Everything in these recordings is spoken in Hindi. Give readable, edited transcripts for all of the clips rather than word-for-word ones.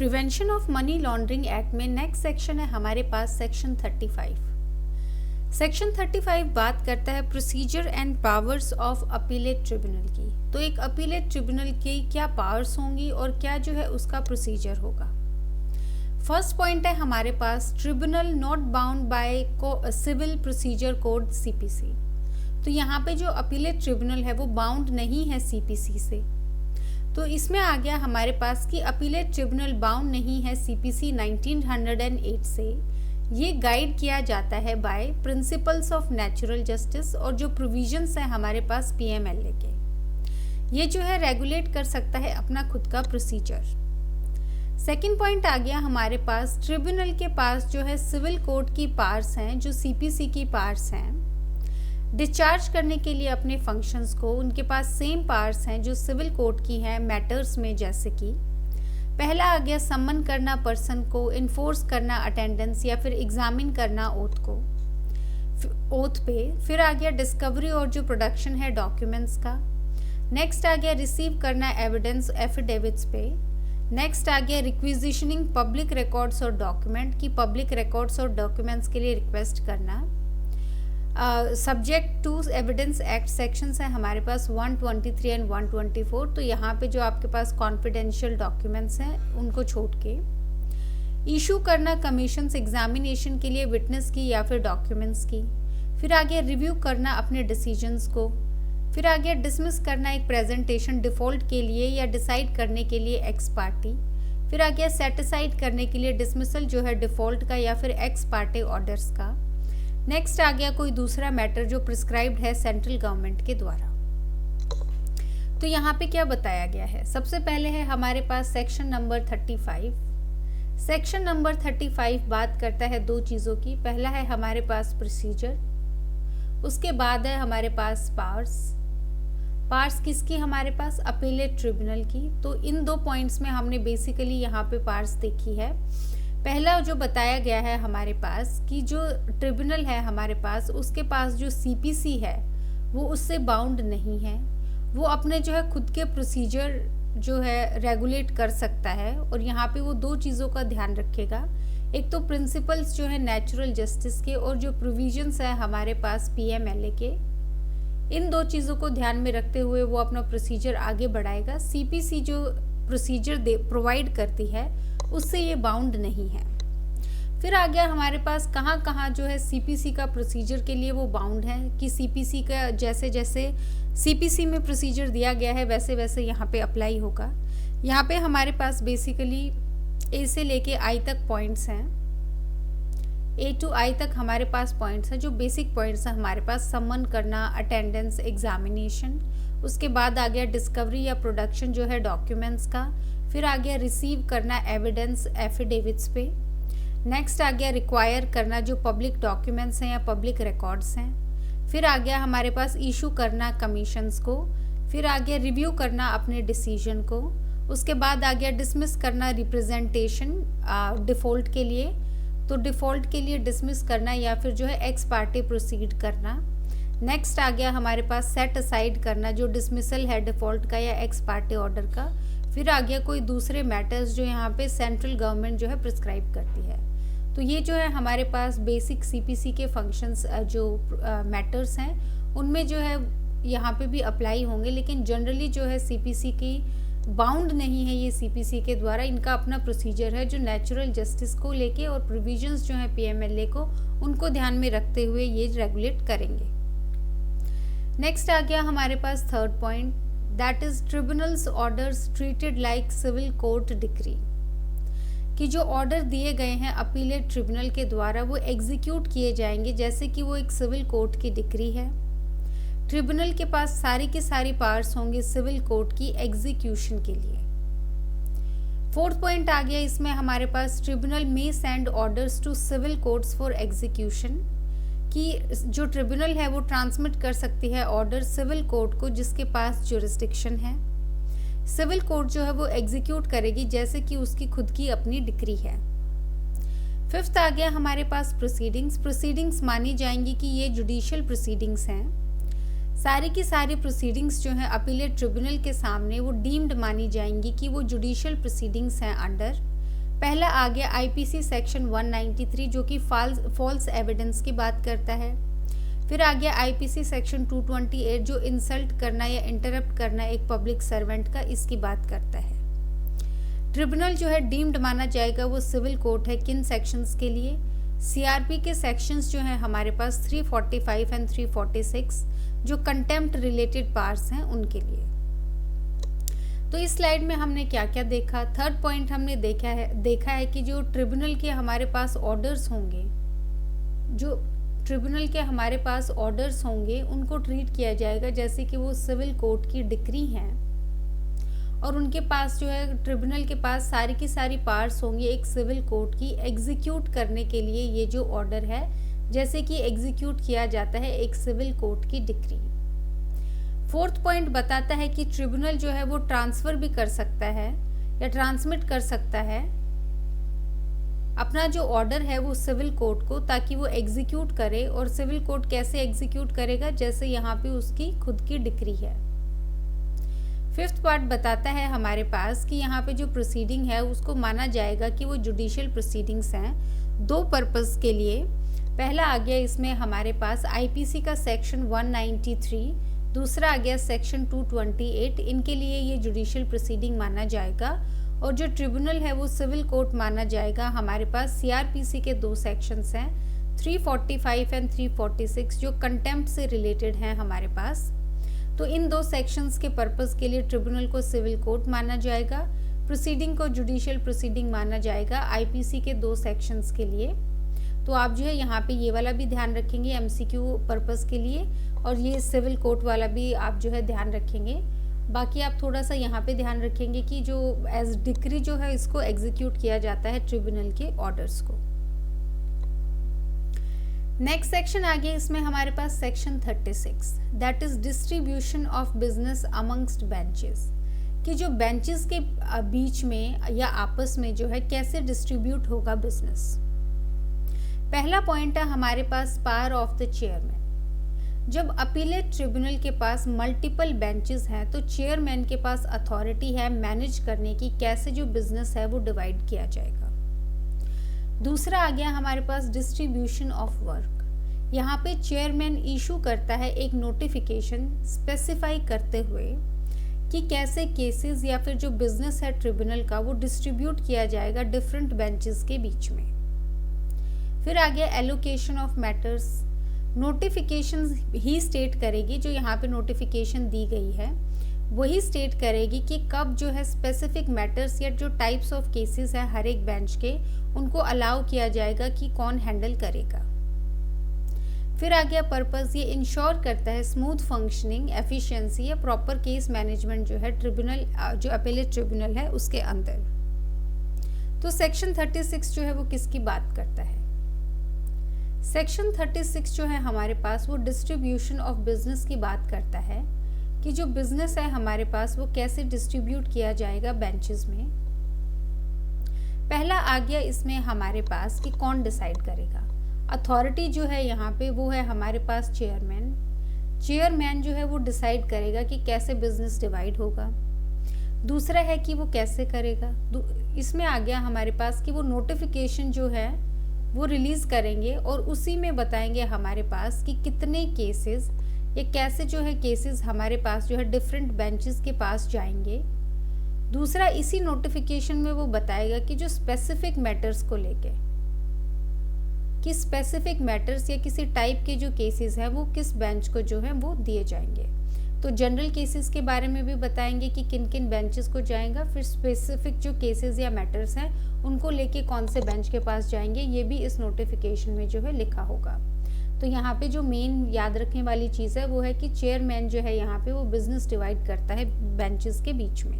Prevention of money laundering act में नेक्स्ट सेक्शन है हमारे पास सेक्शन 35। सेक्शन 35 बात करता है procedure and powers of appellate tribunal की। तो एक अपीलेट ट्रिब्यूनल की क्या पावर्स होंगी और क्या जो है उसका प्रोसीजर होगा। फर्स्ट पॉइंट है हमारे पास tribunal not bound by civil procedure code CPC. तो यहाँ पे जो अपीलेट ट्रिब्यूनल है वो बाउंड नहीं है सीपीसी से। तो इसमें आ गया हमारे पास कि अपीलेट ट्रिब्यूनल बाउंड नहीं है सीपीसी 1908 से। ये गाइड किया जाता है by principles of natural justice और जो प्रोविजंस है हमारे पास पीएमएलए के, ये जो है रेगुलेट कर सकता है अपना खुद का प्रोसीजर। सेकंड पॉइंट आ गया हमारे पास ट्रिब्यूनल के पास जो है सिविल कोर्ट की पावर्स हैं जो सीपीसी की पावर्स हैं डिस्चार्ज करने के लिए अपने फंक्शंस को। उनके पास सेम पावर्स हैं जो सिविल कोर्ट की हैं मैटर्स में, जैसे कि पहला आ गया सम्मन करना पर्सन को, इन्फोर्स करना अटेंडेंस या फिर एग्जामिन करना ओथ पे। फिर आ गया डिस्कवरी और जो प्रोडक्शन है डॉक्यूमेंट्स का। नेक्स्ट आ गया रिसीव करना एविडेंस एफिडेविट्स पे। नेक्स्ट आ गया रिक्विजिशनिंग पब्लिक रिकॉर्ड्स और डॉक्यूमेंट की पब्लिक रिकॉर्ड्स और डॉक्यूमेंट्स के लिए रिक्वेस्ट करना। Subject to evidence act sections है हमारे पास 123 एंड 124। तो यहाँ पे जो आपके पास कॉन्फिडेंशियल डॉक्यूमेंट्स हैं उनको छोड़ के इशू करना कमीशंस एग्जामिनेशन के लिए विटनेस की या फिर डॉक्यूमेंट्स की। फिर आगे रिव्यू करना अपने डिसीजंस को। फिर आगे डिसमिस करना एक प्रेजेंटेशन डिफ़ॉल्ट के लिए या डिसाइड करने के लिए एक्स पार्टी। फिर आगे सेटिसाइड करने के लिए डिसमिसल जो है डिफ़ॉल्ट का या फिर एक्स पार्टी ऑर्डर्स का। नेक्स्ट आ गया कोई दूसरा मैटर जो प्रिस्क्राइब्ड है सेंट्रल गवर्नमेंट के द्वारा। तो यहाँ पे क्या बताया गया है, सबसे पहले है हमारे पास सेक्शन नंबर 35। सेक्शन नंबर 35 बात करता है दो चीज़ों की। पहला है हमारे पास प्रोसीजर, उसके बाद है हमारे पास पावर्स किसकी, हमारे पास अपीलेट ट्रिब्यूनल की। तो इन दो पॉइंट्स में हमने बेसिकली यहाँ पे पावर्स देखी है। पहला जो बताया गया है हमारे पास कि जो ट्रिब्यूनल है हमारे पास उसके पास जो सीपीसी है वो उससे बाउंड नहीं है। वो अपने जो है खुद के प्रोसीजर जो है रेगुलेट कर सकता है। और यहाँ पे वो दो चीज़ों का ध्यान रखेगा, एक तो प्रिंसिपल्स जो है नेचुरल जस्टिस के और जो प्रोविजंस है हमारे पास पीएमएलए के। इन दो चीज़ों को ध्यान में रखते हुए वो अपना प्रोसीजर आगे बढ़ाएगा। सीपीसी जो प्रोसीजर प्रोवाइड करती है उससे ये बाउंड नहीं है। फिर आ गया हमारे पास कहाँ कहाँ जो है सीपीसी का प्रोसीजर के लिए वो बाउंड है कि सीपीसी का जैसे जैसे सीपीसी में प्रोसीजर दिया गया है वैसे वैसे यहाँ पे अप्लाई होगा। यहाँ पे हमारे पास बेसिकली ए से लेके आई तक पॉइंट्स हैं, ए टू आई तक हमारे पास पॉइंट्स हैं जो बेसिक पॉइंट्स हैं हमारे पास। सम्मन करना, अटेंडेंस, एग्जामिनेशन, उसके बाद आ गया डिस्कवरी या प्रोडक्शन जो है डॉक्यूमेंट्स का। फिर आ गया रिसीव करना एविडेंस एफिडेविट्स पे। नेक्स्ट आ गया रिक्वायर करना जो पब्लिक डॉक्यूमेंट्स हैं या पब्लिक रिकॉर्ड्स हैं। फिर आ गया हमारे पास इशू करना कमीशंस को। फिर आ गया रिव्यू करना अपने डिसीजन को। उसके बाद आ गया डिसमिस करना रिप्रेजेंटेशन डिफ़ॉल्ट के लिए, तो डिफ़ॉल्ट के लिए डिसमिस करना या फिर जो है एक्स पार्टी प्रोसीड करना। नेक्स्ट आ गया हमारे पास सेट असाइड करना जो डिसमिसल है डिफ़ॉल्ट का या एक्स पार्टी ऑर्डर का। फिर आ गया कोई दूसरे मैटर्स जो यहाँ पे सेंट्रल गवर्नमेंट जो है प्रिस्क्राइब करती है। तो ये जो है हमारे पास बेसिक सीपीसी के फंक्शंस जो मैटर्स हैं उनमें जो है यहाँ पे भी अप्लाई होंगे, लेकिन जनरली जो है सीपीसी की बाउंड नहीं है ये सीपीसी के द्वारा। इनका अपना प्रोसीजर है जो नेचुरल जस्टिस को लेके और प्रोविजंस जो है पीएमएलए को उनको ध्यान में रखते हुए ये रेगुलेट करेंगे। नेक्स्ट आ गया हमारे पास third point, that is tribunals orders treated like civil court decree. कि जो ऑर्डर दिए गए हैं अपीलेट ट्रिब्यूनल के द्वारा वो एग्जीक्यूट किए जाएंगे जैसे कि वो एक सिविल कोर्ट की डिक्री है। ट्रिब्यूनल के पास सारी की सारी पावर्स होंगी सिविल कोर्ट की एग्जीक्यूशन के लिए। फोर्थ पॉइंट आ गया इसमें हमारे पास tribunal may send orders to civil courts for execution. कि जो ट्रिब्यूनल है वो ट्रांसमिट कर सकती है ऑर्डर सिविल कोर्ट को जिसके पास जुरिस्डिक्शन है। सिविल कोर्ट जो है वो एग्जीक्यूट करेगी जैसे कि उसकी खुद की अपनी डिक्री है। फिफ्थ आ गया हमारे पास प्रोसीडिंग्स मानी जाएंगी कि ये जुडिशियल प्रोसीडिंग्स हैं। सारी की सारी प्रोसीडिंग्स जो हैं अपीलेट ट्रिब्यूनल के सामने वो डीम्ड मानी जाएंगी कि वो जुडिशियल प्रोसीडिंग्स हैं अंडर पहला आ गया आईपीसी सेक्शन 193 जो कि फॉल्स एविडेंस की बात करता है। फिर आ गया आईपीसी सेक्शन 228 जो इंसल्ट करना या इंटरप्ट करना एक पब्लिक सर्वेंट का, इसकी बात करता है। ट्रिब्यूनल जो है डीम्ड माना जाएगा वो सिविल कोर्ट है किन सेक्शंस के लिए? सीआरपी के सेक्शंस जो हैं हमारे पास 345 एंड 346 जो कंटेम्प्ट रिलेटेड पार्ट्स हैं उनके लिए। तो इस स्लाइड में हमने क्या क्या देखा? थर्ड पॉइंट हमने देखा है कि जो ट्रिब्यूनल के हमारे पास ऑर्डर्स होंगे, जो ट्रिब्यूनल के हमारे पास ऑर्डर्स होंगे उनको ट्रीट किया जाएगा जैसे कि वो सिविल कोर्ट की डिक्री हैं, और उनके पास जो है ट्रिब्यूनल के पास सारी की सारी पावर्स होंगी एक सिविल कोर्ट की एग्जीक्यूट करने के लिए ये जो ऑर्डर है, जैसे कि एग्जीक्यूट किया जाता है एक सिविल कोर्ट की डिक्री। फोर्थ पॉइंट बताता है कि ट्रिब्यूनल जो है वो ट्रांसफर भी कर सकता है या ट्रांसमिट कर सकता है अपना जो ऑर्डर है वो सिविल कोर्ट को, ताकि वो एग्जीक्यूट करे। और सिविल कोर्ट कैसे एग्जीक्यूट करेगा? जैसे यहाँ पे उसकी खुद की डिक्री है। फिफ्थ पार्ट बताता है हमारे पास कि यहाँ पे जो प्रोसीडिंग है उसको माना जाएगा कि वो जुडिशियल प्रोसीडिंग्स हैं दो पर्पस के लिए। पहला आ गया इसमें हमारे पास आईपीसी का सेक्शन 193, दूसरा आ गया सेक्शन 228, इनके लिए ये जुडिशियल प्रोसीडिंग माना जाएगा। और जो ट्रिब्यूनल है वो सिविल कोर्ट माना जाएगा। हमारे पास सीआरपीसी के दो सेक्शंस हैं 345 एंड 346 जो कंटेम्प्ट से रिलेटेड हैं हमारे पास। तो इन दो सेक्शंस के पर्पस के लिए ट्रिब्यूनल को सिविल कोर्ट माना जाएगा, प्रोसीडिंग को जुडिशियल प्रोसीडिंग माना जाएगा आईपीसी के दो सेक्शंस के लिए। तो आप जो है यहाँ पे ये वाला भी ध्यान रखेंगे एमसीक्यू पर्पस के लिए, और ये सिविल कोर्ट वाला भी आप जो है ध्यान रखेंगे। बाकी आप थोड़ा सा यहाँ पे ध्यान रखेंगे कि जो एज डिक्री जो है इसको एग्जीक्यूट किया जाता है ट्रिब्यूनल के ऑर्डर्स को। नेक्स्ट सेक्शन आ गया इसमें हमारे पास section 36 that is distribution of business amongst benches, कि जो बेंचेस के बीच में या आपस में जो है कैसे डिस्ट्रीब्यूट होगा बिजनेस। पहला पॉइंट है हमारे पास पावर ऑफ द चेयरमैन। जब अपीलेट ट्रिब्यूनल के पास मल्टीपल बेंचेस हैं तो चेयरमैन के पास अथॉरिटी है मैनेज करने की कैसे जो बिजनेस है वो डिवाइड किया जाएगा। दूसरा आ गया हमारे पास डिस्ट्रीब्यूशन ऑफ वर्क। यहाँ पे चेयरमैन इशू करता है एक नोटिफिकेशन स्पेसिफाई करते हुए कि कैसे केसेस या फिर जो बिजनेस है ट्रिब्यूनल का वो डिस्ट्रीब्यूट किया जाएगा डिफरेंट बेंचेस के बीच में। फिर आ गया allocation of matters. Notification he state करेगी, जो यहाँ पे नोटिफिकेशन दी गई है वही स्टेट करेगी कि कब जो है स्पेसिफिक मैटर्स या जो टाइप्स ऑफ केसेस है हर एक बेंच के उनको अलाउ किया जाएगा कि कौन हैंडल करेगा। फिर आ गया पर्पस, ये इंश्योर करता है स्मूथ फंक्शनिंग, एफिशिएंसी या प्रॉपर केस मैनेजमेंट जो है ट्रिब्यूनल जो अपीलेट ट्रिब्यूनल है उसके अंदर। तो सेक्शन 36 जो है वो किसकी बात करता है? सेक्शन 36 जो है हमारे पास वो डिस्ट्रीब्यूशन ऑफ बिजनेस की बात करता है कि जो बिजनेस है हमारे पास वो कैसे डिस्ट्रीब्यूट किया जाएगा बेंचेस में। पहला आ गया इसमें हमारे पास कि कौन डिसाइड करेगा। अथॉरिटी जो है यहाँ पे वो है हमारे पास चेयरमैन। चेयरमैन जो है वो डिसाइड करेगा कि कैसे बिजनेस डिवाइड होगा। दूसरा है कि वो कैसे करेगा। इसमें आ गया हमारे पास कि वो नोटिफिकेशन जो है वो रिलीज करेंगे और उसी में बताएंगे हमारे पास कि कितने केसेस या कैसे जो है केसेस हमारे पास जो है डिफरेंट बेंचेस के पास जाएंगे। दूसरा इसी नोटिफिकेशन में वो बताएगा कि जो स्पेसिफिक मैटर्स को लेके कि स्पेसिफिक मैटर्स या किसी टाइप के जो केसेस हैं वो किस बेंच को जो है वो दिए जाएंगे। तो जनरल केसेस के बारे में भी बताएंगे कि किन किन बेंचेस को जाएगा, फिर स्पेसिफिक जो केसेस या मैटर्स हैं उनको लेके कौन से बेंच के पास जाएंगे, ये भी इस नोटिफिकेशन में जो है लिखा होगा। तो यहाँ पे जो मेन याद रखने वाली चीज़ है वो है कि चेयरमैन जो है यहाँ पे वो बिजनेस डिवाइड करता है बेंचेस के बीच में।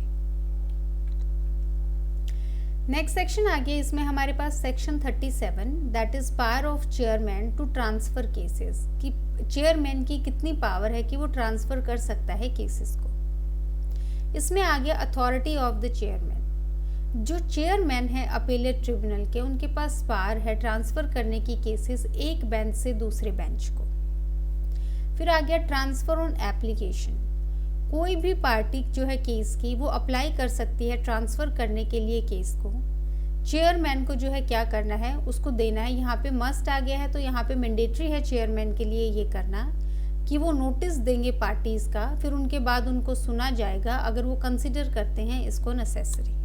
नेक्स्ट सेक्शन आ गया इसमें हमारे पास section 37 that is power of chairman to transfer cases, कि चेयरमैन की कितनी पावर है कि वो ट्रांसफर कर सकता है केसेस को। इसमें आ गया अथॉरिटी ऑफ द चेयरमैन। जो चेयरमैन है अपीलेट ट्रिब्यूनल के उनके पास पावर है ट्रांसफर करने की केसेस एक बेंच से दूसरे बेंच को। फिर आ गया ट्रांसफर ऑन एप्लीकेशन। कोई भी पार्टी जो है केस की वो अप्लाई कर सकती है ट्रांसफर करने के लिए केस को चेयरमैन को जो है क्या करना है, उसको देना है। यहाँ पे मस्ट आ गया है तो यहाँ पे मैंडेटरी है चेयरमैन के लिए ये करना कि वो नोटिस देंगे पार्टीज का, फिर उनके बाद उनको सुना जाएगा अगर वो कंसिडर करते हैं इसको नेसेसरी।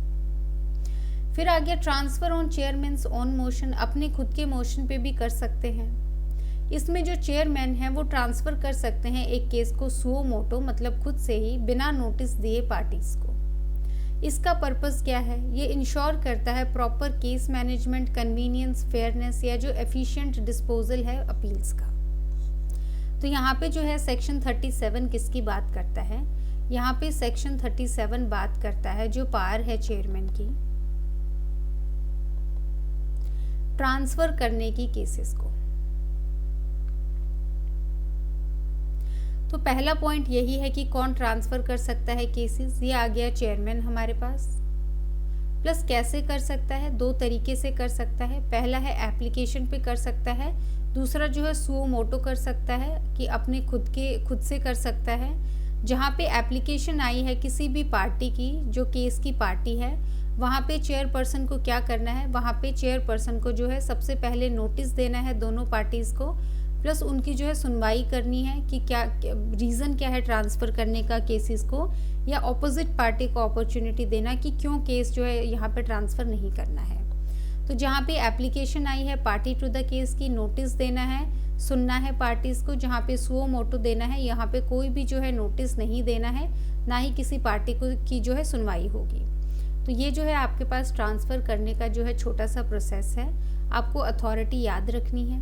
फिर आ गया transfer on chairman's on motion, अपने खुद के मोशन पे भी कर सकते हैं। इसमें जो चेयरमैन है वो ट्रांसफर कर सकते हैं एक केस को सुओ मोटो, मतलब खुद से ही बिना नोटिस दिए पार्टीज को। इसका पर्पस क्या है, ये इंश्योर करता है proper case management, convenience, fairness या जो एफिशिएंट डिस्पोजल है अपील्स का। तो यहाँ पे जो है सेक्शन 37 किसकी बात करता है, यहाँ पे सेक्शन 37 बात करता है जो पावर है चेयरमैन की ट्रांसफर करने की केसेस को। तो पहला पॉइंट यही है कि कौन ट्रांसफर कर सकता है केसेस, ये आ गया चेयरमैन हमारे पास। प्लस कैसे कर सकता है, दो तरीके से कर सकता है। पहला है एप्लीकेशन पे कर सकता है, दूसरा जो है सुओ मोटो कर सकता है कि अपने खुद से कर सकता है। जहाँ पे एप्लीकेशन आई है किसी भी पार्टी की जो केस की पार्टी है, वहाँ पे चेयरपर्सन को क्या करना है, वहाँ पे चेयरपर्सन को जो है सबसे पहले नोटिस देना है दोनों पार्टीज़ को, प्लस उनकी जो है सुनवाई करनी है कि क्या रीज़न क्या है ट्रांसफ़र करने का केसेस को, या ऑपोजिट पार्टी को अपॉर्चुनिटी देना कि क्यों केस जो है यहाँ पे ट्रांसफ़र नहीं करना है। तो जहाँ पे एप्लीकेशन आई है पार्टी टू द केस की नोटिस देना है, सुनना है पार्टीज़ को। जहाँ पे सुओ मोटो देना है, यहाँ पे कोई भी जो है नोटिस नहीं देना है, ना ही किसी पार्टी को की जो है सुनवाई होगी। तो ये जो है आपके पास ट्रांसफ़र करने का जो है छोटा सा प्रोसेस है। आपको अथॉरिटी याद रखनी है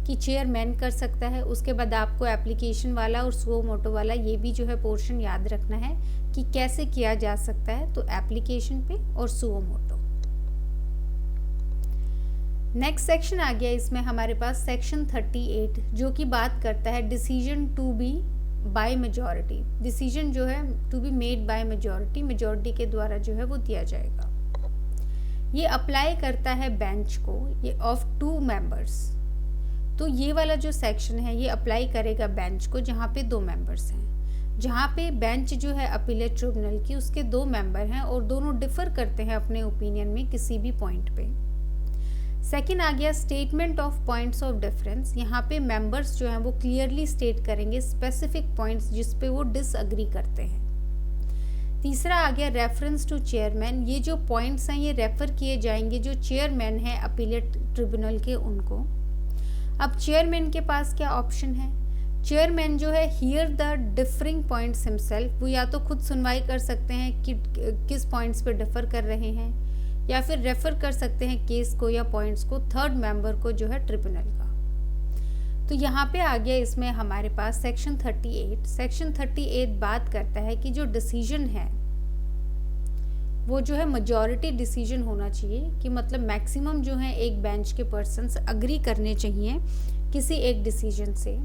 कि चेयरमैन कर सकता है, उसके बाद आपको एप्लीकेशन वाला और सुओ मोटो वाला ये भी जो है पोर्शन याद रखना है कि कैसे किया जा सकता है, तो एप्लीकेशन पे और सुओ मोटो। नेक्स्ट सेक्शन आ गया इसमें हमारे पास सेक्शन 38 जो कि बात करता है decision to be by majority. Decision जो है to be made by majority, majority के द्वारा जो है वो दिया जाएगा। ये अप्लाई करता है बेंच को, ये ऑफ 2 मेंबर्स। तो ये वाला जो सेक्शन है ये अप्लाई करेगा बेंच को जहाँ पे 2 मेंबर्स हैं। जहाँ पे बेंच जो है अपीलेट ट्रिब्यूनल की, उसके 2 मेंबर हैं और दोनों डिफर करते हैं अपने ओपिनियन में किसी भी पॉइंट पे। सेकंड आ गया statement of points of difference. यहाँ पे मेंबर्स जो हैं वो क्लियरली स्टेट करेंगे स्पेसिफिक पॉइंट्स जिस पे वो डिसअग्री करते हैं। तीसरा आ गया रेफरेंस टू चेयरमैन। ये जो पॉइंट्स हैं ये रेफर किए जाएंगे जो चेयरमैन है अपीलेट ट्रिब्यूनल के उनको। अब चेयरमैन के पास क्या ऑप्शन है, चेयरमैन जो है here the differing points himself, वो या तो खुद सुनवाई कर सकते हैं कि किस पॉइंट्स पे डिफर कर रहे हैं, या फिर रेफर कर सकते हैं केस को या पॉइंट्स को थर्ड मेंबर को जो है ट्रिब्यूनल का। तो यहाँ पे आ गया इसमें हमारे पास सेक्शन 38। सेक्शन 38 बात करता है कि जो डिसीजन है वो जो है मेजॉरिटी डिसीजन होना चाहिए, कि मतलब मैक्सिमम जो है एक बेंच के पर्सन्स अग्री करने चाहिए किसी एक डिसीजन से।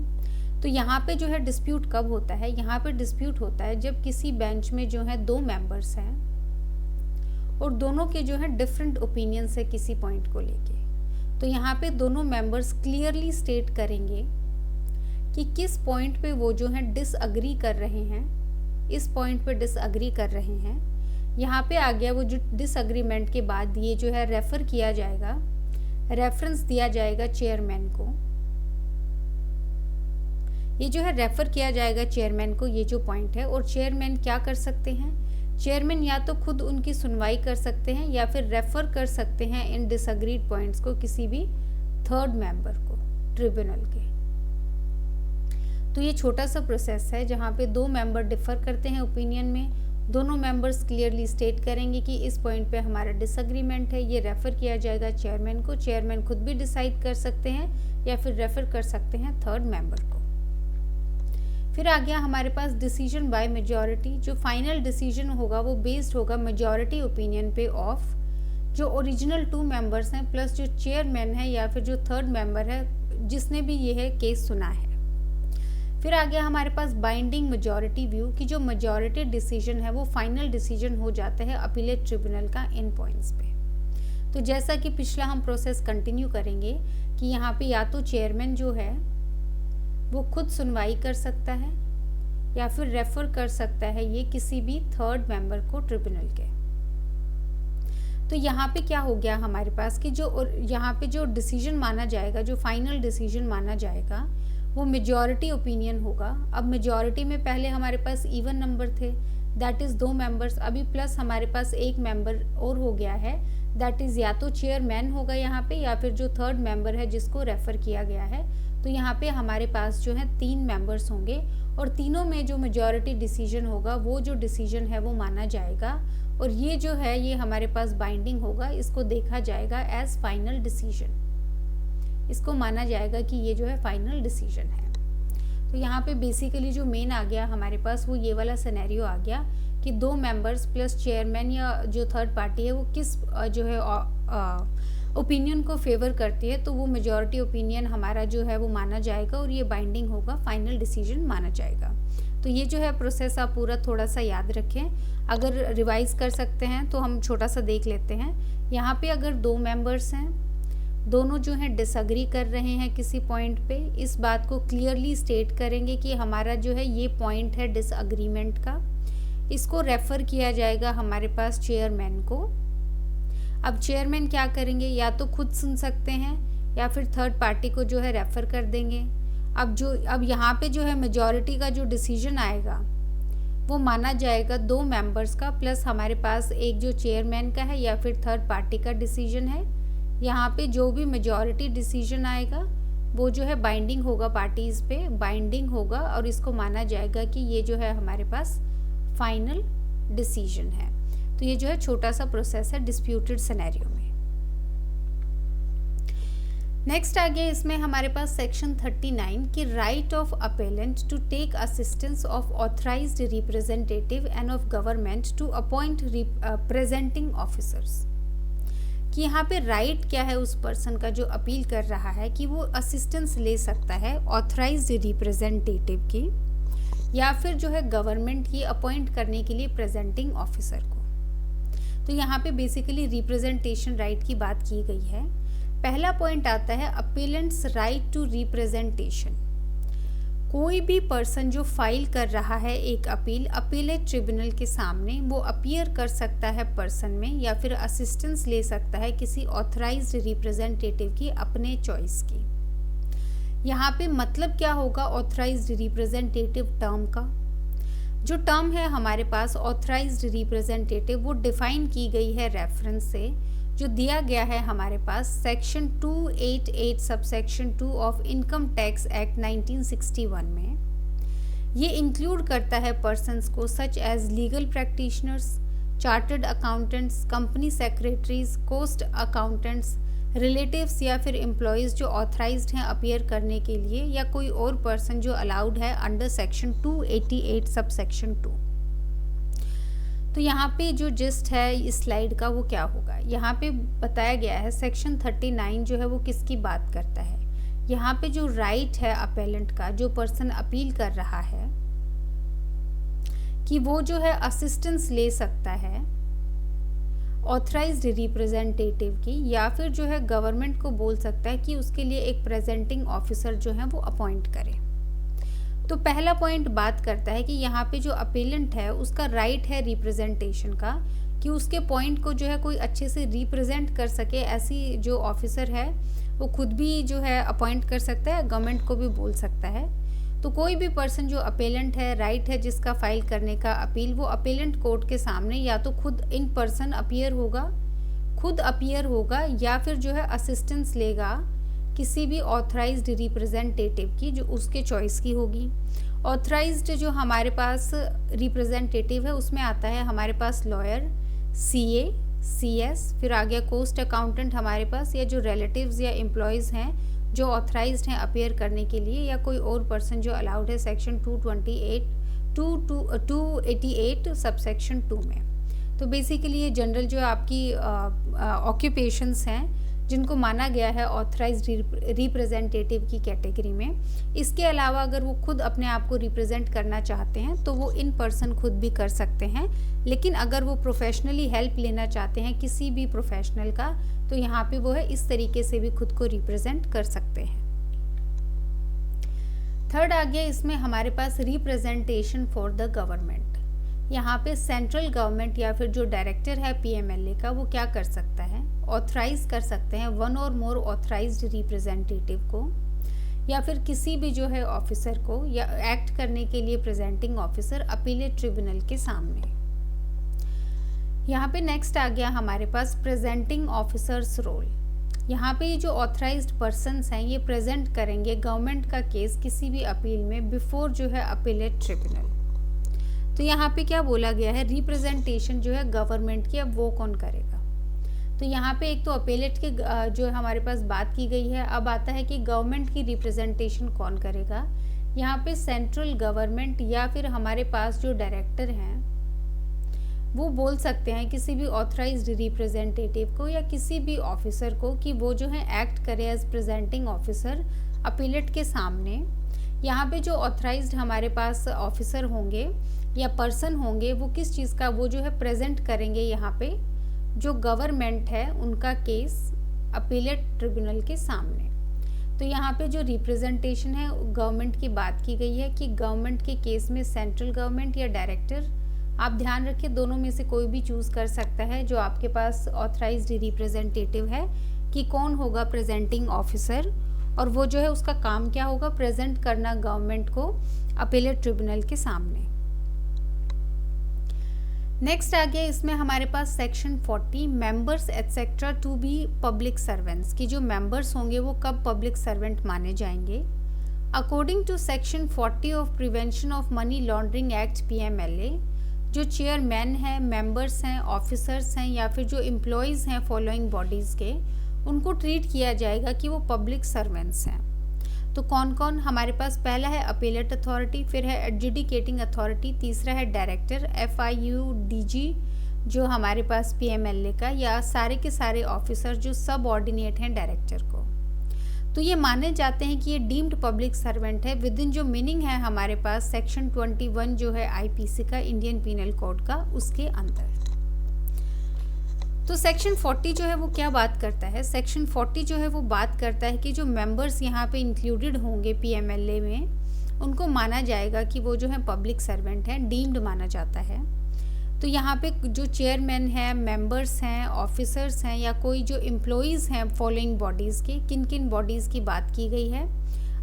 तो यहाँ पे जो है डिस्प्यूट कब होता है, यहाँ पे डिस्प्यूट होता है जब किसी बेंच में जो है 2 मेंबर्स हैं और दोनों के जो है डिफरेंट ओपिनियंस है किसी पॉइंट को लेके। तो यहाँ पे दोनों मेंबर्स क्लियरली स्टेट करेंगे कि किस पॉइंट पे वो जो है डिसअग्री कर रहे हैं, इस पॉइंट पे डिसअग्री कर रहे हैं। यहाँ पे आ गया वो जो डिसअग्रीमेंट के बाद ये जो है रेफर किया जाएगा, रेफरेंस दिया जाएगा चेयरमैन को। ये जो है रेफर किया जाएगा चेयरमैन को, ये जो पॉइंट है। और चेयरमैन क्या कर सकते हैं, चेयरमैन या तो खुद उनकी सुनवाई कर सकते हैं या फिर रेफर कर सकते हैं इन डिसअग्रीड पॉइंट्स को किसी भी थर्ड मेंबर को ट्रिब्यूनल के। तो ये छोटा सा प्रोसेस है जहाँ पे 2 मेंबर डिफर करते हैं ओपिनियन में, दोनों मेंबर्स क्लियरली स्टेट करेंगे कि इस पॉइंट पे हमारा डिसअग्रीमेंट है, ये रेफर किया जाएगा चेयरमैन को। चेयरमैन खुद भी डिसाइड कर सकते हैं या फिर रेफर कर सकते हैं थर्ड मेंबर को। फिर आ गया हमारे पास डिसीजन बाय मेजॉरिटी। जो फाइनल डिसीजन होगा वो बेस्ड होगा मेजॉरिटी ओपिनियन पे ऑफ जो ओरिजिनल 2 मेंबर्स हैं प्लस जो चेयरमैन है या फिर जो थर्ड मेंबर है जिसने भी ये है केस सुना है। फिर आ गया हमारे पास बाइंडिंग मेजॉरिटी व्यू कि जो मेजॉरिटी डिसीजन है वो फाइनल डिसीजन हो जाता है अपीलेट ट्रिब्यूनल का इन पॉइंट्स पे। तो जैसा कि पिछला हम प्रोसेस कंटिन्यू करेंगे कि यहाँ पे या तो चेयरमैन जो है वो खुद सुनवाई कर सकता है या फिर रेफर कर सकता है ये किसी भी थर्ड मेंबर को ट्रिब्यूनल के। तो यहाँ पे क्या हो गया हमारे पास कि जो यहाँ पे जो डिसीजन माना जाएगा, जो फाइनल डिसीजन माना जाएगा, वो मेजॉरिटी ओपिनियन होगा। अब मेजॉरिटी में पहले हमारे पास इवन नंबर थे, दैट इज़ 2 मेंबर्स, अभी प्लस हमारे पास 1 मेंबर और हो गया है, दैट इज़ या तो चेयरमैन होगा यहाँ पे या फिर जो थर्ड मेंबर है जिसको रेफ़र किया गया है। तो यहाँ पे हमारे पास जो है 3 मेंबर्स होंगे और तीनों में जो मेजॉरिटी डिसीजन होगा वो जो डिसीजन है वो माना जाएगा और ये जो है ये हमारे पास बाइंडिंग होगा, इसको देखा जाएगा एज फाइनल डिसीजन, इसको माना जाएगा कि ये जो है फाइनल डिसीजन है। तो यहाँ पे बेसिकली जो मेन आ गया हमारे पास वो ये वाला सिनेरियो आ गया कि 2 मेंबर्स प्लस चेयरमैन या जो थर्ड पार्टी है वो किस जो है ओपिनियन को फेवर करती है, तो वो मेजॉरिटी ओपिनियन हमारा जो है वो माना जाएगा और ये बाइंडिंग होगा, फाइनल डिसीजन माना जाएगा। तो ये जो है प्रोसेस आप पूरा थोड़ा सा याद रखें, अगर रिवाइज कर सकते हैं तो हम छोटा सा देख लेते हैं। यहाँ पे अगर 2 मेंबर्स हैं, दोनों जो हैं डिसएग्री कर रहे हैं किसी पॉइंट पे, इस बात को क्लियरली स्टेट करेंगे कि हमारा जो है ये पॉइंट है डिसएग्रीमेंट का, इसको रेफ़र किया जाएगा हमारे पास चेयरमैन को। अब चेयरमैन क्या करेंगे, या तो खुद सुन सकते हैं या फिर थर्ड पार्टी को जो है रेफ़र कर देंगे। अब यहाँ पे जो है मेजॉरिटी का जो डिसीजन आएगा वो माना जाएगा 2 मेंबर्स का प्लस हमारे पास एक जो चेयरमैन का है या फिर थर्ड पार्टी का डिसीजन है। यहाँ पे जो भी मेजॉरिटी डिसीजन आएगा वो जो है बाइंडिंग होगा, पार्टीज़ पे बाइंडिंग होगा और इसको माना जाएगा कि ये जो है हमारे पास फाइनल डिसीजन है। तो ये जो है छोटा सा प्रोसेस है डिस्प्यूटेड सिनेरियो में। नेक्स्ट आ गया इसमें हमारे पास सेक्शन 39 कि right of appellant to take assistance of authorised representative and of government to appoint representing officers, कि यहाँ पे राइट क्या है उस पर्सन का जो अपील कर रहा है कि वो असिस्टेंस ले सकता है ऑथराइज्ड रिप्रेजेंटेटिव की या फिर जो है गवर्नमेंट की अपॉइंट करने के लिए प्रेजेंटिंग ऑफिसर को। तो यहाँ पे बेसिकली रिप्रेजेंटेशन राइट की बात की गई है। पहला पॉइंट आता है अपीलेंट्स राइट टू रिप्रेजेंटेशन। कोई भी पर्सन जो फाइल कर रहा है एक अपील अपीलेट ट्रिब्यूनल के सामने, वो अपीयर कर सकता है पर्सन में या फिर असिस्टेंस ले सकता है किसी ऑथराइज्ड रिप्रेजेंटेटिव की अपने चॉइस की। यहाँ पे मतलब क्या होगा ऑथराइज्ड रिप्रेजेंटेटिव टर्म का, जो टर्म है हमारे पास ऑथराइज्ड रिप्रेजेंटेटिव वो डिफाइन की गई है रेफरेंस से, जो दिया गया है हमारे पास section 288 subsection 2 of income tax act 1961 में। ये इंक्लूड करता है पर्सन्स को such as legal practitioners, chartered accountants, company secretaries, cost accountants, relatives या फिर एम्प्लॉयज़ जो ऑथराइज्ड हैं अपीयर करने के लिए, या कोई और पर्सन जो अलाउड है अंडर सेक्शन 288 सबसेक्शन 2। तो यहाँ पे जो जिस्ट है इस स्लाइड का वो क्या होगा, यहाँ पे बताया गया है सेक्शन 39 जो है वो किसकी बात करता है। यहाँ पे जो राइट है अपेलेंट का, जो पर्सन अपील कर रहा है कि वो जो है असिस्टेंस ले सकता है ऑथराइज्ड रिप्रेजेंटेटिव की, या फिर जो है गवर्नमेंट को बोल सकता है कि उसके लिए एक प्रेजेंटिंग ऑफिसर जो है वो अपॉइंट करे। तो पहला पॉइंट बात करता है कि यहाँ पे जो अपीलेंट है उसका राइट है रिप्रेजेंटेशन का, कि उसके पॉइंट को जो है कोई अच्छे से रिप्रेजेंट कर सके, ऐसी जो ऑफिसर है वो खुद भी जो है अपॉइंट कर सकता है, गवर्नमेंट को भी बोल सकता है। तो कोई भी पर्सन जो अपेलेंट है, राइट है जिसका फाइल करने का अपील, वो अपेलेंट कोर्ट के सामने या तो खुद इन पर्सन अपीयर होगा या फिर जो है असिस्टेंस लेगा किसी भी ऑथराइज्ड रिप्रेजेंटेटिव की जो उसके चॉइस की होगी। ऑथराइज्ड जो हमारे पास रिप्रेजेंटेटिव है उसमें आता है हमारे पास लॉयर, सीए, सीएस, फिर आ गया कोस्ट अकाउंटेंट हमारे पास, या जो रिलेटिव्स या एम्प्लॉयज़ हैं जो ऑथराइज्ड हैं अपीयर करने के लिए, या कोई और पर्सन जो अलाउड है सेक्शन 288 सबसेक्शन 2 में। तो बेसिकली ये जनरल जो आपकी ऑक्यूपेशंस हैं जिनको माना गया है ऑथराइज्ड रिप्रेजेंटेटिव की कैटेगरी में। इसके अलावा अगर वो खुद अपने आप को रिप्रेजेंट करना चाहते हैं तो वो इन पर्सन खुद भी कर सकते हैं, लेकिन अगर वो प्रोफेशनली हेल्प लेना चाहते हैं किसी भी प्रोफेशनल का, तो यहाँ पे वो है इस तरीके से भी खुद को रिप्रेजेंट कर सकते हैं। थर्ड आ गया इसमें हमारे पास रिप्रेजेंटेशन फॉर द गवर्नमेंट। यहाँ पे सेंट्रल गवर्नमेंट या फिर जो डायरेक्टर है पीएमएलए का वो क्या कर सकता है, ऑथराइज कर सकते हैं वन और मोर ऑथराइज्ड रिप्रेजेंटेटिव को या फिर किसी भी जो है ऑफिसर को या एक्ट करने के लिए प्रेजेंटिंग ऑफिसर अपीलेट ट्रिब्यूनल के सामने। यहाँ पे नेक्स्ट आ गया हमारे पास प्रेजेंटिंग ऑफिसर्स रोल। यहाँ पे ये जो ऑथराइज्ड पर्सन्स हैं ये प्रेजेंट करेंगे गवर्नमेंट का केस किसी भी अपील में बिफोर जो है अपीलेट ट्रिब्यूनल। तो यहाँ पे क्या बोला गया है, रिप्रेजेंटेशन जो है गवर्नमेंट की अब वो कौन करेगा। तो यहाँ पे एक तो अपीलेट के जो हमारे पास बात की गई है, अब आता है कि गवर्नमेंट की रिप्रेजेंटेशन कौन करेगा। यहाँ पे सेंट्रल गवर्नमेंट या फिर हमारे पास जो डायरेक्टर हैं वो बोल सकते हैं किसी भी ऑथराइज्ड रिप्रेजेंटेटिव को या किसी भी ऑफिसर को कि वो जो है एक्ट करे एज प्रेजेंटिंग ऑफिसर अपीलेट के सामने। यहाँ पे जो ऑथराइज्ड हमारे पास ऑफिसर होंगे या पर्सन होंगे वो किस चीज़ का, वो जो है प्रेजेंट करेंगे यहाँ पे जो गवर्नमेंट है उनका केस अपीलेट ट्रिब्यूनल के सामने। तो यहाँ पे जो रिप्रेजेंटेशन है गवर्नमेंट की बात की गई है कि गवर्नमेंट के केस में सेंट्रल गवर्नमेंट या डायरेक्टर, आप ध्यान रखिए दोनों में से कोई भी चूज़ कर सकता है जो आपके पास ऑथराइज्ड रिप्रेजेंटेटिव है कि कौन होगा प्रेजेंटिंग ऑफिसर, और वो जो है उसका काम क्या होगा, प्रेजेंट करना गवर्नमेंट को अपीलेट ट्रिब्यूनल के सामने। नेक्स्ट आ गया इसमें हमारे पास section 40 members etcetera to be public servants की जो मेंबर्स होंगे वो कब पब्लिक सर्वेंट माने जाएंगे। According to section 40 of prevention of money laundering act PMLA, जो चेयरमैन हैं, मेंबर्स हैं, ऑफिसर्स हैं या फिर जो एम्प्लॉयज़ हैं फॉलोइंग बॉडीज़ के, उनको ट्रीट किया जाएगा कि वो पब्लिक सर्वेंट्स हैं। तो कौन कौन हमारे पास, पहला है अपीलेट अथॉरिटी, फिर है एडजुडिकेटिंग अथॉरिटी, तीसरा है डायरेक्टर FIUDG जो हमारे पास पीएमएलए का, या सारे के सारे ऑफिसर जो सब ऑर्डिनेट हैं डायरेक्टर को। तो ये माने जाते हैं कि ये डीम्ड पब्लिक सर्वेंट है विद इन जो मीनिंग है हमारे पास सेक्शन 21 जो है आईपीसी का, इंडियन पीनल कोड का, उसके अंदर। तो सेक्शन 40 जो है वो क्या बात करता है, सेक्शन 40 जो है वो बात करता है कि जो मेंबर्स यहाँ पे इंक्लूडेड होंगे पीएमएलए में उनको माना जाएगा कि वो जो है पब्लिक सर्वेंट हैं, डीम्ड माना जाता है। तो यहाँ पे जो चेयरमैन है, मेंबर्स हैं, ऑफिसर्स हैं या कोई जो एम्प्लॉयज़ हैं फॉलोइंग बॉडीज़ के, किन किन बॉडीज़ की बात की गई है,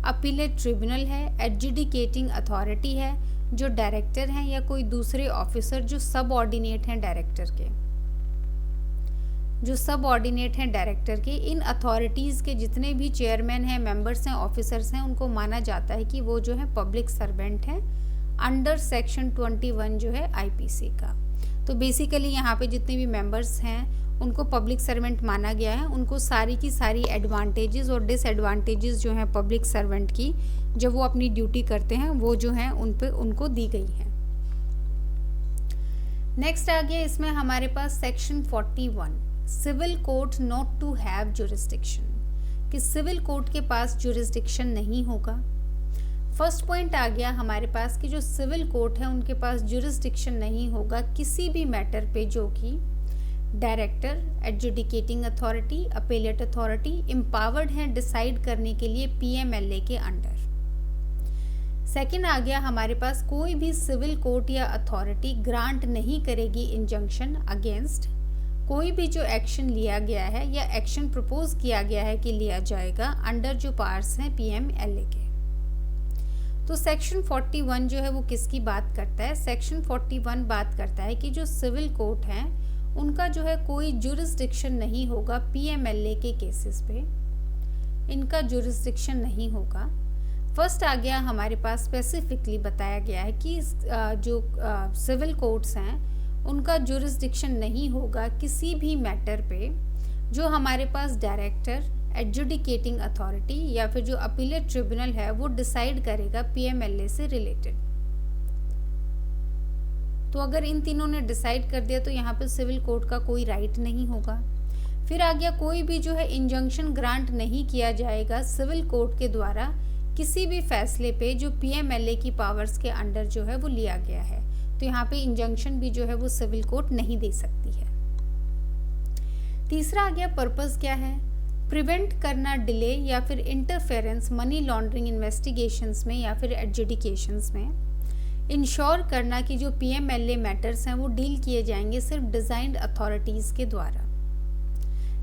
अपीलेट ट्रिब्यूनल है, एडजुडिकेटिंग अथॉरिटी है, जो डायरेक्टर हैं या कोई दूसरे ऑफिसर जो सब ऑर्डिनेट हैं डायरेक्टर के, जो सब ऑर्डिनेट हैं डायरेक्टर के, इन अथॉरिटीज़ के जितने भी चेयरमैन हैं, मेंबर्स हैं, ऑफिसर्स हैं, उनको माना जाता है कि वो जो है पब्लिक सर्वेंट हैं अंडर सेक्शन 21 जो है आईपीसी का। तो बेसिकली यहाँ पे जितने भी मेंबर्स हैं उनको पब्लिक सर्वेंट माना गया है, उनको सारी की सारी एडवांटेजेस और डिसएडवांटेजेस जो हैं पब्लिक सर्वेंट की जब वो अपनी ड्यूटी करते हैं वो जो हैं उन पे उनको दी गई हैं। नेक्स्ट आ गया इसमें हमारे पास section 41 civil court not to have jurisdiction, कि सिविल कोर्ट के पास जुरिस्डिक्शन नहीं होगा। फर्स्ट पॉइंट आ गया हमारे पास कि जो सिविल कोर्ट है उनके पास जुरिस्डिक्शन नहीं होगा किसी भी मैटर पे जो कि director, adjudicating authority, appellate authority empowered हैं डिसाइड करने के लिए पीएमएलए के अंडर। सेकेंड आ गया हमारे पास कोई भी सिविल कोर्ट या अथॉरिटी ग्रांट नहीं करेगी इंजंक्शन अगेंस्ट कोई भी जो एक्शन लिया गया है या एक्शन प्रपोज किया गया है कि लिया जाएगा अंडर जो पार्ट्स हैं पीएमएलए के। तो सेक्शन 41 जो है वो किसकी बात करता है, सेक्शन 41 बात करता है कि जो सिविल कोर्ट हैं उनका जो है कोई जुरिस्डिक्शन नहीं होगा पीएमएलए के केसेस पे, इनका जुरिस्डिक्शन नहीं होगा। फर्स्ट आ गया हमारे पास स्पेसिफिकली बताया गया है कि जो सिविल कोर्ट्स हैं उनका जुरिस्डिक्शन नहीं होगा किसी भी मैटर पे जो हमारे पास डायरेक्टर, एडजुडिकेटिंग अथॉरिटी या फिर जो अपीलेट ट्रिब्यूनल है वो डिसाइड करेगा पीएमएलए से रिलेटेड। तो अगर इन तीनों ने डिसाइड कर दिया तो यहाँ पे सिविल कोर्ट का कोई राइट नहीं होगा। फिर आ गया कोई भी जो है इंजंक्शन ग्रांट नहीं किया जाएगा सिविल कोर्ट के द्वारा किसी भी फैसले पे जो पीएमएलए की पावर्स के अंडर जो है वो लिया गया है। तो यहाँ पे इंजंक्शन भी जो है वो सिविल कोर्ट नहीं दे सकती है। तीसरा आ गया पर्पस क्या है, प्रिवेंट करना डिले या फिर इंटरफेरेंस मनी लॉन्ड्रिंग इन्वेस्टिगेशंस में या फिर एडजुडिकेशंस में। इंश्योर करना कि जो PMLA मैटर्स हैं वो डील किए जाएंगे सिर्फ डिज़ाइंड अथॉरिटीज़ के द्वारा।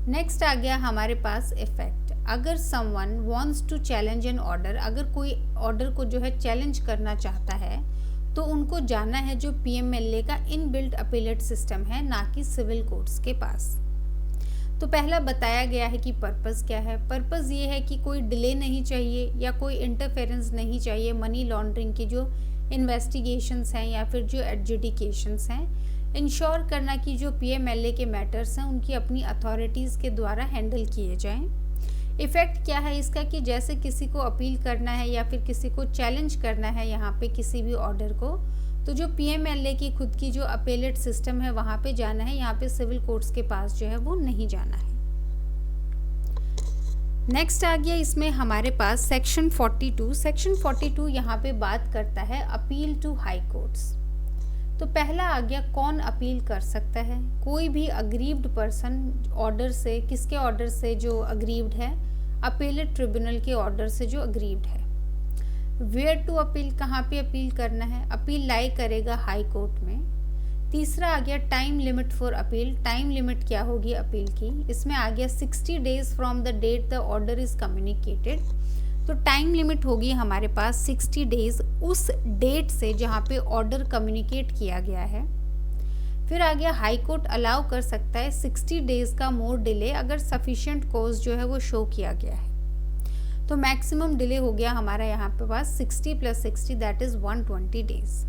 नेक्स्ट आ गया हमारे पास इफेक्ट। अगर someone wants to challenge an order, अगर कोई ऑर्डर को जो है चैलेंज करना चाहता है तो उनको जाना है जो PMLA का इनबिल्ट अपीलेट सिस्टम है, ना कि सिविल कोर्ट्स के पास। तो पहला बताया गया है कि पर्पस क्या है। पर्पस ये है कि कोई डिले नहीं चाहिए या कोई इंटरफेरेंस नहीं चाहिए मनी लॉन्ड्रिंग की जो इन्वेस्टिगेशंस हैं या फिर जो एडजुडिकेशंस हैं। इंश्योर करना कि जो PMLA के मैटर्स हैं उनकी अपनी अथॉरिटीज़ के द्वारा हैंडल किए जाएं। इफ़ेक्ट क्या है इसका कि जैसे किसी को अपील करना है या फिर किसी को चैलेंज करना है यहाँ पे किसी भी ऑर्डर को, तो जो PMLA की खुद की जो अपीलेट सिस्टम है वहाँ पे जाना है, यहाँ पे सिविल कोर्ट्स के पास जो है वो नहीं जाना है। नेक्स्ट आ गया इसमें हमारे पास सेक्शन 42। सेक्शन 42 यहाँ पे बात करता है अपील टू हाई कोर्ट्स। तो पहला आ गया कौन अपील कर सकता है। कोई भी अग्रीव्ड पर्सन ऑर्डर से, किसके ऑर्डर से जो अग्रीव्ड है, अपीलेट ट्रिब्यूनल के ऑर्डर से जो अग्रीव्ड है। वेयर टू अपील, कहाँ पे अपील करना है, अपील लाई करेगा हाई कोर्ट में। तीसरा आ गया time limit for appeal. Time limit क्या होगी अपील की, इसमें आ गया 60 days from the date the order is communicated. तो टाइम लिमिट होगी हमारे पास 60 डेज उस डेट से जहाँ पे ऑर्डर कम्युनिकेट किया गया है। फिर आ गया हाई कोर्ट अलाउ कर सकता है 60 डेज का मोर डिले अगर सफिशिएंट कॉज जो है वो शो किया गया है। तो मैक्सिमम डिले हो गया हमारा यहाँ पे पास 60 + 60 दैट इज 120 डेज।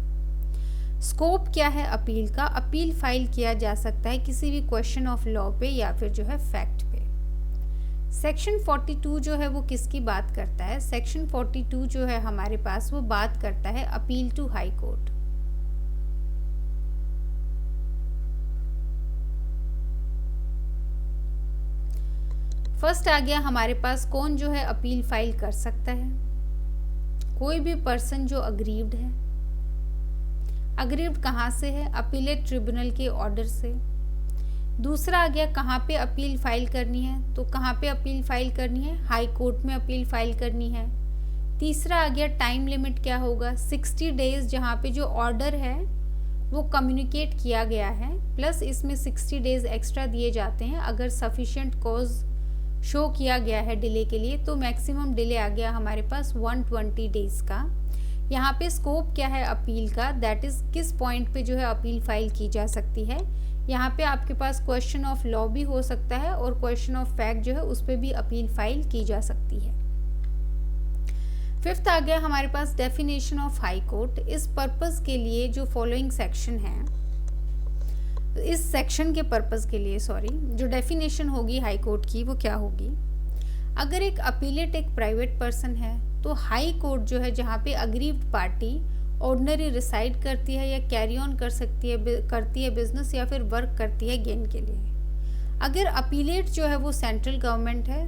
स्कोप क्या है अपील का, अपील फाइल किया जा सकता है किसी भी क्वेश्चन ऑफ लॉ पे या फिर जो है फैक्ट पे। सेक्शन 42 जो है वो किसकी बात करता है, सेक्शन 42 जो है हमारे पास वो बात करता है appeal to high court. First आ गया हमारे पास कौन जो है अपील फाइल कर सकता है, कोई भी पर्सन जो अग्रीव्ड है। अग्रीव्ड कहाँ से है, अपीलेट ट्रिब्यूनल के ऑर्डर से। दूसरा आ गया कहाँ पे अपील फाइल करनी है, तो कहाँ पे अपील फाइल करनी है, हाई कोर्ट में अपील फाइल करनी है। तीसरा आ गया टाइम लिमिट क्या होगा, 60 डेज जहाँ पे जो ऑर्डर है वो कम्युनिकेट किया गया है, प्लस इसमें 60 डेज एक्स्ट्रा दिए जाते हैं अगर सफिशिएंट कॉज शो किया गया है डिले के लिए। तो मैक्सिमम डिले आ गया हमारे पास 120 डेज का। यहाँ पे स्कोप क्या है अपील का, दैट इज किस पॉइंट पे जो है अपील फाइल की जा सकती है। यहाँ पे आपके पास क्वेश्चन ऑफ लॉ भी हो सकता है और क्वेश्चन ऑफ फैक्ट जो है उस पर भी अपील फाइल की जा सकती है। फिफ्थ आ गया हमारे पास डेफिनेशन ऑफ हाई कोर्ट। इस पर्पस के लिए जो फॉलोइंग सेक्शन है, इस सेक्शन के पर्पस के लिए जो डेफिनेशन होगी हाई कोर्ट की वो क्या होगी। अगर एक अपीलेट एक प्राइवेट पर्सन है तो हाई कोर्ट जो है जहाँ पे अग्रीव्ड पार्टी ऑर्डिनरी रिसाइड करती है या कैरी ऑन करती है बिजनेस या फिर वर्क करती है गेन के लिए। अगर अपीलेट जो है वो सेंट्रल गवर्नमेंट है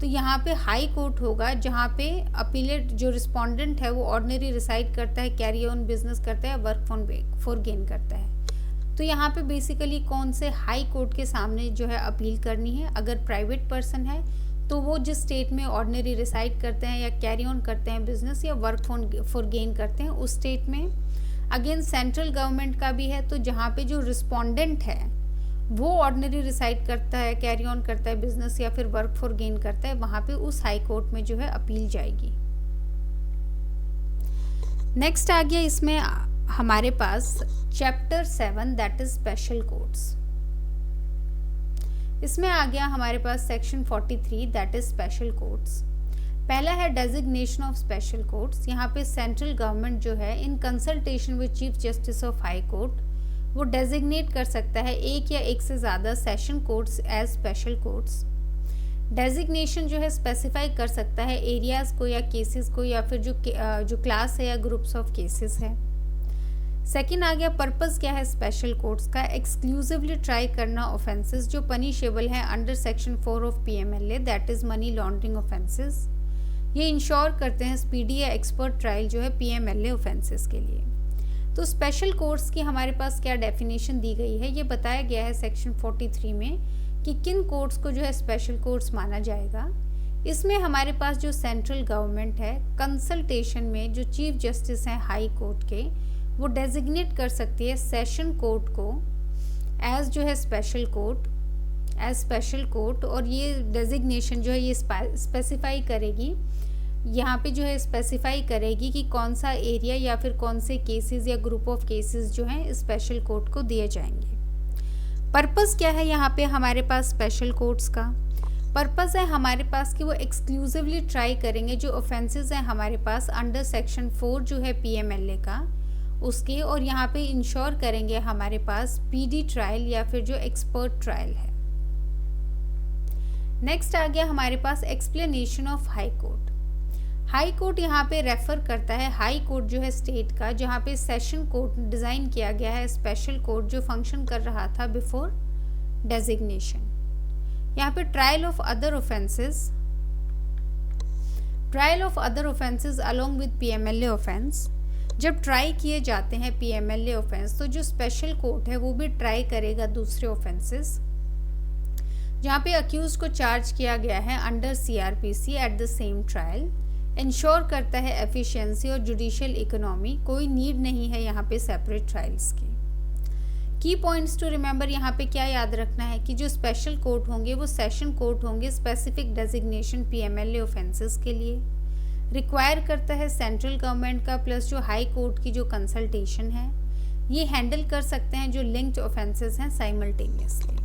तो यहाँ पे हाई कोर्ट होगा जहाँ पे अपीलेट जो रिस्पोंडेंट है वो ऑर्डिनरी रिसाइड करता है, कैरी ऑन बिजनेस करता है, वर्क फॉर गेन करता है। तो यहाँ पे बेसिकली कौन से हाई कोर्ट के सामने जो है अपील करनी है। अगर प्राइवेट पर्सन है तो वो जिस स्टेट में ऑर्डिनरी रिसाइड करते हैं या कैरी ऑन करते हैं बिजनेस या वर्क फॉर गेन करते हैं उस स्टेट में। अगेन सेंट्रल गवर्नमेंट का भी है तो जहाँ पे जो रिस्पोंडेंट है वो ऑर्डिनरी रिसाइड करता है, कैरी ऑन करता है बिजनेस या फिर वर्क फॉर गेन करता है, वहाँ पे उस हाई कोर्ट में जो है अपील जाएगी। नेक्स्ट आ गया इसमें हमारे पास chapter 7 that is special courts. इसमें आ गया हमारे पास section 43 that is special courts. पहला है डेजिग्नेशन ऑफ स्पेशल कोर्ट्स। यहाँ पे सेंट्रल गवर्नमेंट जो है in consultation with chief justice of high court वो डेजिग्नेट कर सकता है एक या एक से ज़्यादा session courts as special courts. Designation जो है स्पेसिफाई कर सकता है एरियाज़ को या केसेस को या फिर जो क्लास है या ग्रुप्स ऑफ केसेस है। सेकेंड आ गया पर्पस क्या है स्पेशल कोर्ट्स का, एक्सक्लूसिवली ट्राई करना ऑफेंसेस जो पनिशेबल हैं under section 4 of PMLA that is money laundering offences. ये इंश्योर करते हैं स्पीडी या एक्सपर्ट ट्रायल जो है PMLA ऑफेंसेस के लिए। तो स्पेशल कोर्ट्स की हमारे पास क्या डेफिनेशन दी गई है, ये बताया गया है सेक्शन 43 में कि किन कोर्ट्स को जो है स्पेशल कोर्ट्स माना जाएगा। इसमें हमारे पास जो सेंट्रल गवर्नमेंट है कंसल्टेशन में जो चीफ जस्टिस हैं हाई कोर्ट के वो डेजिग्नेट कर सकती है सेशन कोर्ट को एज जो है special court, as special court. और ये डेजिग्नेशन जो है ये स्पेसिफाई करेगी, यहाँ पे जो है स्पेसिफाई करेगी कि कौन सा एरिया या फिर कौन से केसेस या ग्रुप ऑफ केसेस जो हैं स्पेशल कोर्ट को दिए जाएंगे। पर्पस क्या है यहाँ पे हमारे पास स्पेशल कोर्ट्स का? पर्पस है हमारे पास कि वो एक्सक्लूसिवली ट्राई करेंगे जो ऑफेंसेस हैं हमारे पास अंडर सेक्शन 4 जो है PMLA का उसके, और यहाँ पे इंश्योर करेंगे हमारे पास PD ट्रायल या फिर जो एक्सपर्ट ट्रायल है। नेक्स्ट आ गया हमारे पास explanation of high court. High court यहाँ पे रेफर करता है हाई कोर्ट जो है स्टेट का, जहाँ पे सेशन कोर्ट डिज़ाइन किया गया है स्पेशल कोर्ट जो फंक्शन कर रहा था बिफोर डेजिग्नेशन। यहाँ पे trial of other offences along with PMLA offence, जब ट्राई किए जाते हैं PMLA ऑफेंस तो जो स्पेशल कोर्ट है वो भी ट्राई करेगा दूसरे ऑफेंसेस जहाँ पे अक्यूज को चार्ज किया गया है under CRPC at the same trial. Ensure करता है एफिशिएंसी और जुडिशियल इकोनॉमी, कोई नीड नहीं है यहाँ पे सेपरेट ट्रायल्स की। की पॉइंट्स टू रिमेंबर, यहाँ पे क्या याद रखना है कि जो स्पेशल कोर्ट होंगे वो सेशन कोर्ट होंगे स्पेसिफिक डेजिग्नेशन PMLA ऑफेंसेस के लिए। रिक्वायर करता है सेंट्रल गवर्नमेंट का प्लस जो हाई कोर्ट की जो कंसल्टेशन है, ये हैंडल कर सकते हैं जो लिंक्ड ऑफेंसेस हैं साइमल्टेनियसली।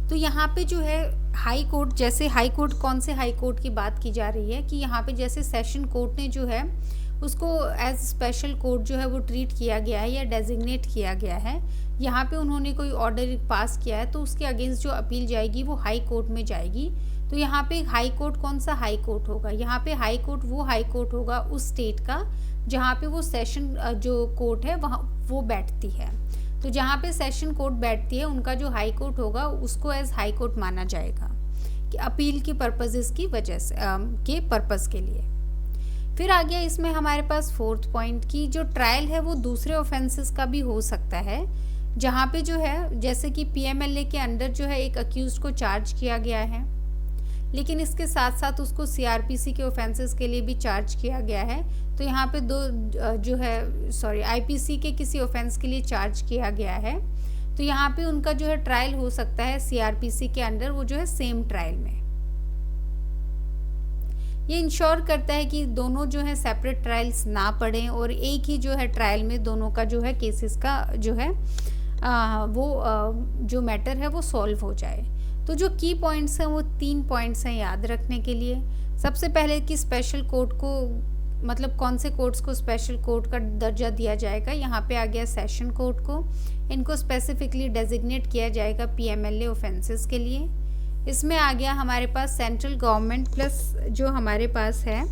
तो यहाँ पे जो है हाई कोर्ट, जैसे हाई कोर्ट, कौन से हाई कोर्ट की बात की जा रही है कि यहाँ पे जैसे सेशन कोर्ट ने जो है उसको एज स्पेशल कोर्ट जो है वो ट्रीट किया गया है या डेजिग्नेट किया गया है, यहाँ पे उन्होंने कोई ऑर्डर पास किया है तो उसके अगेंस्ट जो अपील जाएगी वो हाई कोर्ट में जाएगी। तो यहाँ पे हाई कोर्ट कौन सा हाई कोर्ट होगा? यहाँ पे हाई कोर्ट वो हाई कोर्ट होगा उस स्टेट का जहाँ पे वो सेशन जो कोर्ट है वहाँ वो बैठती है। तो जहाँ पे सेशन कोर्ट बैठती है उनका जो हाई कोर्ट होगा उसको एज हाई कोर्ट माना जाएगा कि अपील की पर्पसेस की वजह से के पर्पस के लिए। फिर आ गया इसमें हमारे पास फोर्थ पॉइंट की जो ट्रायल है वो दूसरे ऑफेंसेस का भी हो सकता है, जहाँ पे जो है जैसे कि PMLA के अंडर जो है एक अक्यूज को चार्ज किया गया है, लेकिन इसके साथ साथ उसको CRPC के ऑफेंसेस के लिए भी चार्ज किया गया है। तो यहाँ पे दो जो है IPC के किसी ऑफेंस के लिए चार्ज किया गया है, तो यहाँ पे उनका जो है ट्रायल हो सकता है CRPC के अंडर, वो जो है सेम ट्रायल में। ये इंश्योर करता है कि दोनों जो है सेपरेट ट्रायल्स ना पड़ें और एक ही जो है ट्रायल में दोनों का जो है केसेस का जो है जो मैटर है वो सॉल्व हो जाए। तो जो की पॉइंट्स हैं वो 3 पॉइंट्स हैं याद रखने के लिए। सबसे पहले कि स्पेशल कोर्ट को मतलब कौन से कोर्ट्स को स्पेशल कोर्ट का दर्जा दिया जाएगा, यहाँ पे आ गया सेशन कोर्ट को, इनको स्पेसिफिकली डेजिग्नेट किया जाएगा PMLA ऑफेंसेस के लिए। इसमें आ गया हमारे पास सेंट्रल गवर्नमेंट प्लस जो हमारे पास है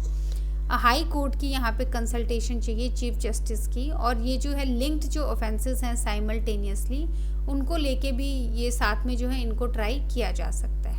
हाई कोर्ट की यहाँ पे कंसल्टेशन चाहिए चीफ जस्टिस की, और ये जो है लिंक्ड जो ऑफेंसेस हैं साइमल्टेनियसली उनको लेके भी ये साथ में जो है इनको ट्राई किया जा सकता है।